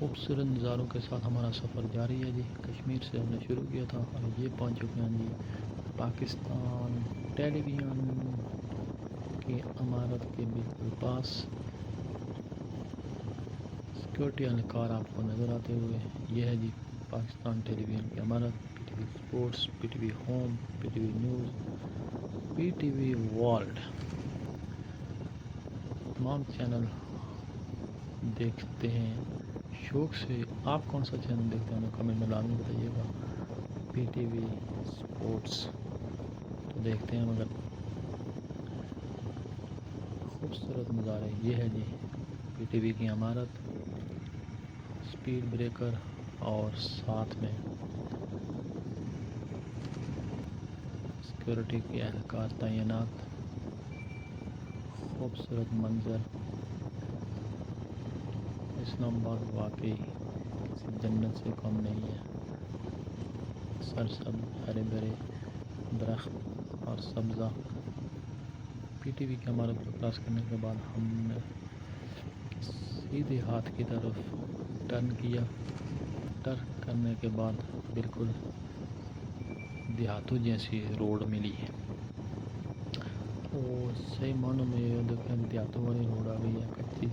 خوبصورت نظاروں کے ساتھ ہمارا سفر جاری ہے جی۔ کشمیر سے ہم نے شروع کیا تھا اور یہ پہنچ چکے ہیں جی پاکستان ٹیلی ویژن کی عمارت کے بالکل پاس۔ سیکورٹی اہلکار آپ کو نظر آتے ہوئے یہ ہے جی پاکستان ٹیلی ویژن کی عمارت، P T V sports, P T V home, P T V news, P T V world, تمام چینل دیکھتے ہیں شوق سے۔ آپ کون سا چینل دیکھتے ہیں ہمیں کمنٹ میں لازمی بتائیے گا۔ پی ٹی وی اسپورٹس تو دیکھتے ہیں، مگر خوبصورت نظارے یہ ہے جی پی ٹی وی کی عمارت، سپیڈ بریکر اور ساتھ میں سیکورٹی کے اہلکار تعینات۔ خوبصورت منظر، اسلام آباد واقعی کسی جنت سے کم نہیں ہے۔ سرسبز ہرے بھرے درخت اور سبزہ۔ پی ٹی وی کی عمارت کو کراس کرنے کے بعد ہم نے سیدھے ہاتھ کی طرف ٹرن کیا۔ ٹرن کرنے کے بعد بالکل دیہاتوں جیسی روڈ ملی ہے، اور صحیح معنوں میں یہ دیکھیں دیہاتوں والی روڈ آ گئی ہے کچی،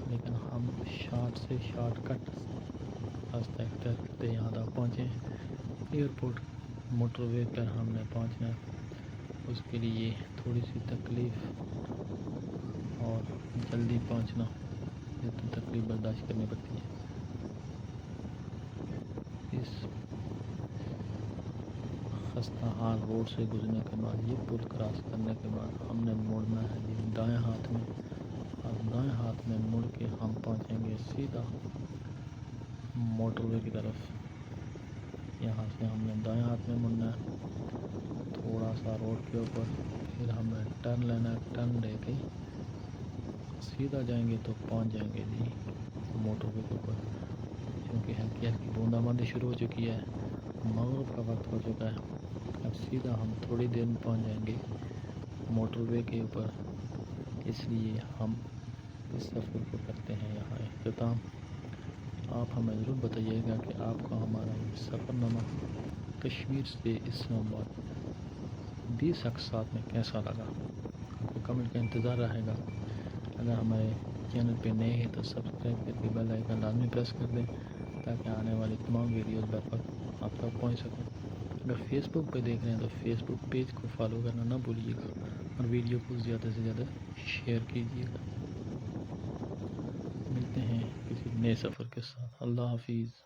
لیکن ہم شارٹ سے شارٹ کٹ راستہ اختیار کرتے یہاں تک پہنچے۔ ایئرپورٹ موٹر وے پر ہم نے پہنچنا ہے، اس کے لیے تھوڑی سی تکلیف اور جلدی پہنچنا، یہ تو تکلیف برداشت کرنی پڑتی ہے۔ اس خستہ حال روڈ سے گزرنے کے بعد، یہ پل کراس کرنے کے بعد ہم نے مڑنا ہے جی دائیں ہاتھ میں، اور دائیں ہاتھ میں مڑ کے ہم پہنچیں گے سیدھا موٹر وے کی طرف۔ یہاں سے ہم نے دائیں ہاتھ میں مڑنا ہے تھوڑا سا روڈ کے اوپر، پھر ہمیں ٹرن لینا ہے، ٹرن لے کے سیدھا جائیں گے تو پہنچ جائیں گے جی موٹر وے کے اوپر۔ چونکہ ہلکی ہلکی بوندا باندی شروع ہو چکی ہے، مغرب کا وقت ہو چکا ہے، اب سیدھا ہم تھوڑی دیر میں پہنچ جائیں گے موٹر وے کے اوپر۔ اس لیے ہم اس سفر کو کرتے ہیں یہاں اختتام۔ آپ ہمیں ضرور بتائیے گا کہ آپ کو ہمارا یہ سفر نامہ کشمیر سے اسلام آباد 20 اقساط میں کیسا لگا؟ آپ کے کمنٹ کا انتظار رہے گا۔ اگر ہمارے چینل پہ نئے ہیں تو سبسکرائب کر کے بیل آئیکن لازمی پریس کر دیں تاکہ آنے والی تمام ویڈیوز بر وقت آپ تک پہنچ سکیں۔ اگر فیس بک پہ دیکھ رہے ہیں تو فیس بک پیج کو فالو کرنا نہ بھولیے گا، اور ویڈیو کو زیادہ سے زیادہ شیئر کیجیے گا۔ ملتے ہیں کسی نئے سفر کے ساتھ۔ اللہ حافظ۔